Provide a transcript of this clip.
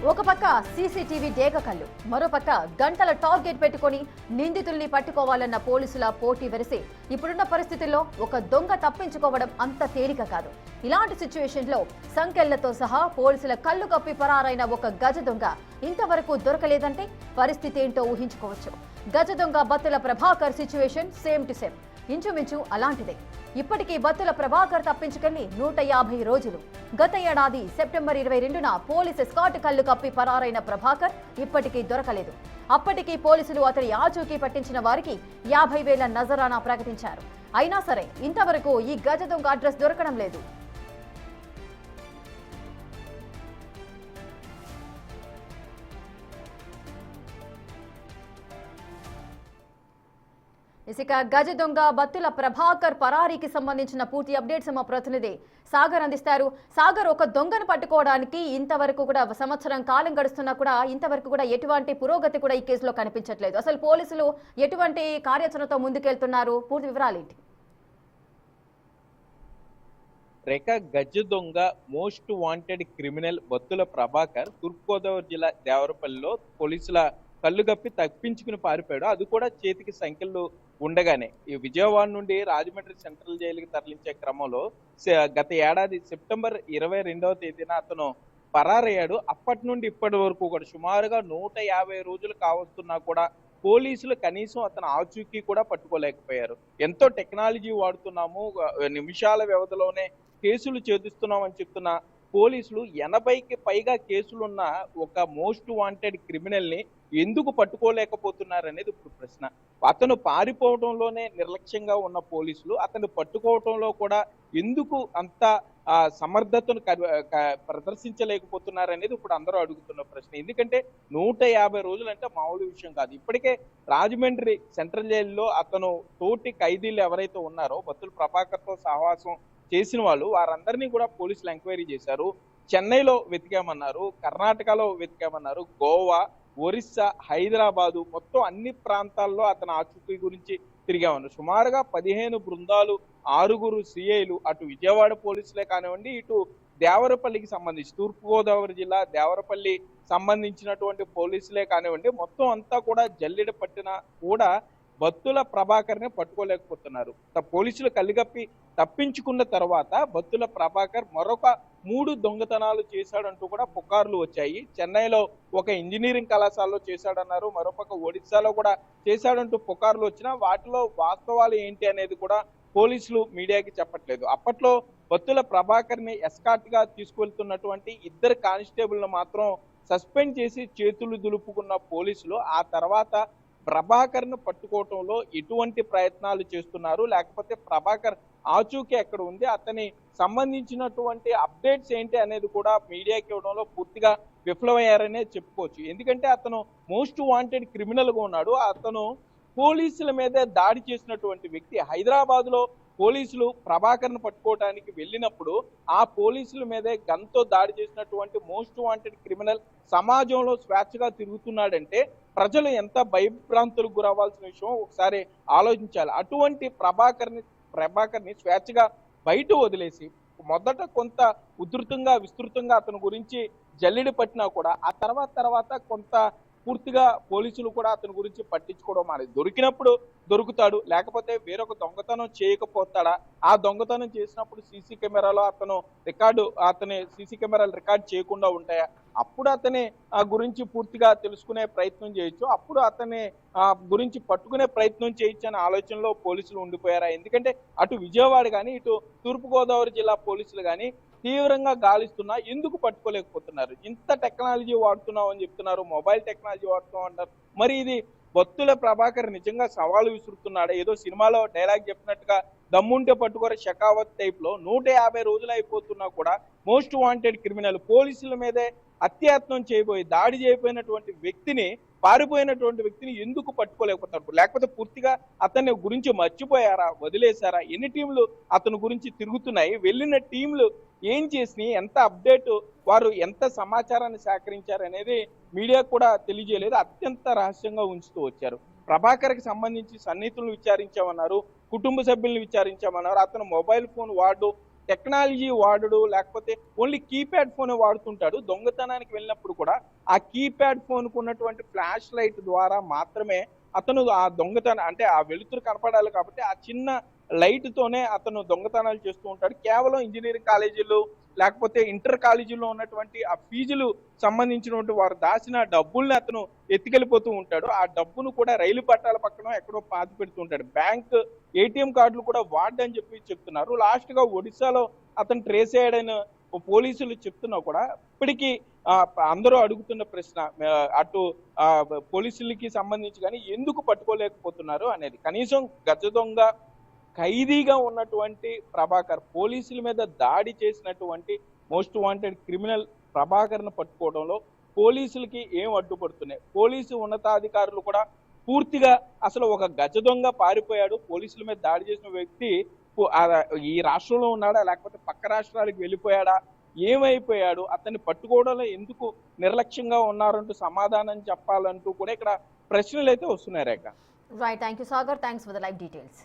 ఒక పక్క సీసీటీవీ డేగ కళ్ళు, మరోపక్క గంటల టార్గెట్ పెట్టుకొని నిందితుల్ని పట్టుకోవాలన్న పోలీసుల పోటీ వెరిసి ఇప్పుడున్న పరిస్థితుల్లో ఒక దొంగ తప్పించుకోవడం అంత తేలిక కాదు. ఇలాంటి సిచ్యువేషన్లో సంకెళ్లతో సహా పోలీసుల కళ్ళు కప్పి పరారైన ఒక గజ దొంగ ఇంతవరకు దొరకలేదంటే పరిస్థితి ఏంటో ఊహించుకోవచ్చు. గజ దొంగ Battula Prabhakar situation same to same, ఇంచుమించు అలాంటిదే. ఇప్పటికీ బత్తుల ప్రభాకర్ తప్పించుకెళ్లి 150 రోజులు. గత ఏడాది సెప్టెంబర్ 22న పోలీసు ఎస్కాట్ కళ్ళు కప్పి పరారైన ప్రభాకర్ ఇప్పటికీ దొరకలేదు. అప్పటికీ పోలీసులు అతని ఆచూకీ పట్టించిన వారికి 50,000 నజరానా ప్రకటించారు. అయినా సరే ఇంతవరకు ఈ గజ దొంగ అడ్రస్ దొరకడం లేదు. ఇక గజ దొంగ బత్తుల ప్రభాకర్ పరారీకి సంబంధించిన పూర్తి అప్డేట్స్ మా ప్రతినిధి సాగర్ అందిస్తారు. సాగర్, ఒక దొంగను పట్టుకోవడానికి ఇంతవరకు కూడా సంవత్సరం కాలం గడుస్తున్నా కూడా ఇంతవరకు కూడా ఎటువంటి పురోగతి కూడా ఈ కేసులో కనిపించట్లేదు. అసలు పోలీసులు ఎటువంటి కార్యాచరణతో ముందుకెళ్తున్నారు? పూర్తి వివరాలు ఏంటి? రేఖ, గజ దొంగ most wanted criminal Battula Prabhakar Thurpugodavari జిల్లా దేవరపల్లిలో పోలీసుల కళ్ళు కప్పి తప్పించుకుని పారిపోయాడు. అది కూడా చేతికి సంఖ్యలు ఉండగానే ఈ విజయవాడ నుండి రాజమండ్రి సెంట్రల్ జైలుకి తరలించే క్రమంలో గత ఏడాది సెప్టెంబర్ 22వ తేదీన అతను పరారయ్యాడు. అప్పటి నుండి ఇప్పటి వరకు కూడా సుమారుగా 150 రోజులు కావస్తున్నా కూడా పోలీసులు కనీసం అతను ఆచూకీ కూడా పట్టుకోలేకపోయారు. ఎంతో టెక్నాలజీ వాడుతున్నాము, నిమిషాల వ్యవధిలోనే కేసులు ఛేదిస్తున్నామని చెప్తున్న పోలీసులు 80కి పైగా కేసులున్న ఒక మోస్ట్ వాంటెడ్ క్రిమినల్ ని ఎందుకు పట్టుకోలేకపోతున్నారనేది ఇప్పుడు ప్రశ్న. అతను పారిపోవడంలోనే నిర్లక్ష్యంగా ఉన్న పోలీసులు అతను పట్టుకోవడంలో కూడా ఎందుకు అంత సమర్థతను ప్రదర్శించలేకపోతున్నారనేది ఇప్పుడు అందరూ అడుగుతున్న ప్రశ్న. ఎందుకంటే 150 రోజులు అంటే మామూలు విషయం కాదు. ఇప్పటికే రాజమండ్రి సెంట్రల్ జైల్లో అతను తోటి ఖైదీలు ఎవరైతే ఉన్నారో బత్తుల ప్రభాకర్తో సహవాసం చేసిన వాళ్ళు వారందరినీ కూడా పోలీసులు ఎంక్వైరీ చేశారు. చెన్నైలో వెతికామన్నారు, కర్ణాటకలో వెతికామన్నారు, గోవా, ఒరిస్సా, హైదరాబాదు, మొత్తం అన్ని ప్రాంతాల్లో అతని ఆచూకీ గురించి తిరిగామన్నారు. సుమారుగా 15 బృందాలు, 6 సిఐలు, అటు విజయవాడ పోలీసులే కానివ్వండి, ఇటు దేవరపల్లికి సంబంధించి తూర్పుగోదావరి జిల్లా దేవరపల్లి సంబంధించినటువంటి పోలీసులే కానివ్వండి, మొత్తం అంతా కూడా జల్లెడ పట్టినా కూడా బత్తుల ప్రభాకర్ ని పట్టుకోలేకపోతున్నారు. పోలీసులు కళ్ళుగప్పి తప్పించుకున్న తర్వాత బత్తుల ప్రభాకర్ మరొక 3 దొంగతనాలు చేశాడంటూ కూడా పుకార్లు వచ్చాయి. చెన్నైలో ఒక ఇంజనీరింగ్ కళాశాలలో చేశాడన్నారు, మరోపక్క ఒడిశాలో కూడా చేశాడంటూ పుకార్లు వచ్చినా వాటిలో వాస్తవాలు ఏంటి అనేది కూడా పోలీసులు మీడియాకి చెప్పట్లేదు. అప్పట్లో బత్తుల ప్రభాకర్ ని ఎస్కాట్ గా తీసుకువెళ్తున్నటువంటి 2 కానిస్టేబుల్ను మాత్రం సస్పెండ్ చేసి చేతులు దులుపుకున్న పోలీసులు ఆ తర్వాత ప్రభాకర్ ను పట్టుకోవటంలో ఎటువంటి ప్రయత్నాలు చేస్తున్నారు, లేకపోతే ప్రభాకర్ ఆచూకీ ఎక్కడ ఉంది, అతని సంబంధించినటువంటి అప్డేట్స్ ఏంటి అనేది కూడా మీడియాకి ఇవ్వడంలో పూర్తిగా విఫలమయ్యారనే చెప్పుకోవచ్చు. ఎందుకంటే అతను మోస్ట్ వాంటెడ్ క్రిమినల్ గా ఉన్నాడు. అతను పోలీసుల మీద దాడి చేసినటువంటి వ్యక్తి. హైదరాబాద్ లో పోలీసులు ప్రభాకర్ ను పట్టుకోవడానికి వెళ్ళినప్పుడు ఆ పోలీసుల మీదే గన్తో దాడి చేసినటువంటి మోస్ట్ వాంటెడ్ క్రిమినల్ సమాజంలో స్వేచ్ఛగా తిరుగుతున్నాడంటే ప్రజలు ఎంత భయభ్రాంతులకు గురవ్వాల్సిన విషయం ఒకసారి ఆలోచించాలి. అటువంటి ప్రభాకర్ ని స్వేచ్ఛగా బయట వదిలేసి మొదట కొంత ఉధృతంగా విస్తృతంగా అతని గురించి జల్లెడి పట్టినా కూడా ఆ తర్వాత కొంత పూర్తిగా పోలీసులు కూడా అతని గురించి పట్టించుకోవడం మానేది. దొరికినప్పుడు దొరుకుతాడు, లేకపోతే వేరొక దొంగతనం చేయకపోతాడా, ఆ దొంగతనం చేసినప్పుడు సీసీ కెమెరాలో అతని సీసీ కెమెరాలు రికార్డ్ చేయకుండా ఉంటాయా, అప్పుడు అతని గురించి పూర్తిగా తెలుసుకునే ప్రయత్నం చేయొచ్చు, అప్పుడు అతని గురించి పట్టుకునే ప్రయత్నం చేయొచ్చు అనే ఆలోచనలో పోలీసులు ఉండిపోయారా? ఎందుకంటే అటు విజయవాడ కానీ ఇటు తూర్పుగోదావరి జిల్లా పోలీసులు కానీ తీవ్రంగా గాలిస్తున్నా ఎందుకు పట్టుకోలేకపోతున్నారు? ఇంత టెక్నాలజీ వాడుతున్నాం అని చెప్తున్నారు, మొబైల్ టెక్నాలజీ వాడుతున్నాం అంటారు. మరి ఇది బత్తుల ప్రభాకర్ నిజంగా సవాలు విసురుతున్నాడా? ఏదో సినిమాలో డైలాగ్ చెప్పినట్టుగా దమ్ముంటే పట్టుకోర షకావత్ టైప్ లో 150 రోజులు అయిపోతున్నా కూడా మోస్ట్ వాంటెడ్ క్రిమినల్ పోలీసుల మీదే అత్యాత్నం చేయబోయి దాడి చేయబోయినటువంటి వ్యక్తిని, పారిపోయినటువంటి వ్యక్తిని ఎందుకు పట్టుకోలేకపోతారు? లేకపోతే పూర్తిగా అతని గురించి మర్చిపోయారా, వదిలేశారా? ఎన్ని టీంలు అతని గురించి తిరుగుతున్నాయి, వెళ్ళిన టీంలు ఏం చేసి ఎంత అప్డేట్, వారు ఎంత సమాచారాన్ని సేకరించారు అనేది మీడియా కూడా తెలియజేయలేదు. అత్యంత రహస్యంగా ఉంచుతూ వచ్చారు. ప్రభాకర్కి సంబంధించి సన్నిహితులను విచారించామన్నారు, కుటుంబ సభ్యులను విచారించామన్నారు, అతను మొబైల్ ఫోన్ టెక్నాలజీ వాడడు, లేకపోతే ఓన్లీ కీప్యాడ్ ఫోన్ వాడుతుంటాడు. దొంగతనానికి వెళ్ళినప్పుడు కూడా ఆ కీప్యాడ్ ఫోన్ కు ఉన్నటువంటి ఫ్లాష్ లైట్ ద్వారా మాత్రమే అతను ఆ దొంగతనం, అంటే ఆ వెలుతురు కనపడాలి కాబట్టి ఆ చిన్న లైట్ తోనే అతను దొంగతనాలు చేస్తూ ఉంటాడు. కేవలం ఇంజనీరింగ్ కాలేజీలు లేకపోతే ఇంటర్ కాలేజీలో ఉన్నటువంటి ఆ ఫీజులు సంబంధించినటువంటి వారు దాచిన డబ్బుల్ని అతను ఎత్తుకెళ్ళిపోతూ ఉంటాడు. ఆ డబ్బును కూడా రైలు పట్టాల పక్కన ఎక్కడో పాతి పెడుతూ ఉంటాడు. బ్యాంక్ ఏటీఎం కార్డులు కూడా వాడని చెప్పి చెప్తున్నారు. లాస్ట్ గా ఒడిశాలో అతను ట్రేస్ అయ్యాడని పోలీసులు చెప్తున్నా కూడా ఇప్పటికీ అందరూ అడుగుతున్న ప్రశ్న, అటు పోలీసులకి సంబంధించి కానీ ఎందుకు పట్టుకోలేకపోతున్నారు అనేది. కనీసం గజ దొంగ ఖైదీగా ఉన్నటువంటి ప్రభాకర్, పోలీసుల మీద దాడి చేసినటువంటి మోస్ట్ వాంటెడ్ క్రిమినల్ ప్రభాకర్ను పట్టుకోవడంలో పోలీసులకి ఏం అడ్డుపడుతున్నాయి? పోలీసు ఉన్నతాధికారులు కూడా పూర్తిగా అసలు ఒక గజ దొంగ పారిపోయాడు, పోలీసుల మీద దాడి చేసిన వ్యక్తి ఈ రాష్ట్రంలో ఉన్నాడా లేకపోతే పక్క రాష్ట్రాలకు వెళ్ళిపోయాడా, ఏమైపోయాడు, అతన్ని పట్టుకోవడంలో ఎందుకు నిర్లక్ష్యంగా ఉన్నారంటూ సమాధానం చెప్పాలంటూ కూడా ఇక్కడ ప్రశ్నలు అయితే వస్తున్నాయి Rekha. Right, thank you Sagar, thanks for the live details.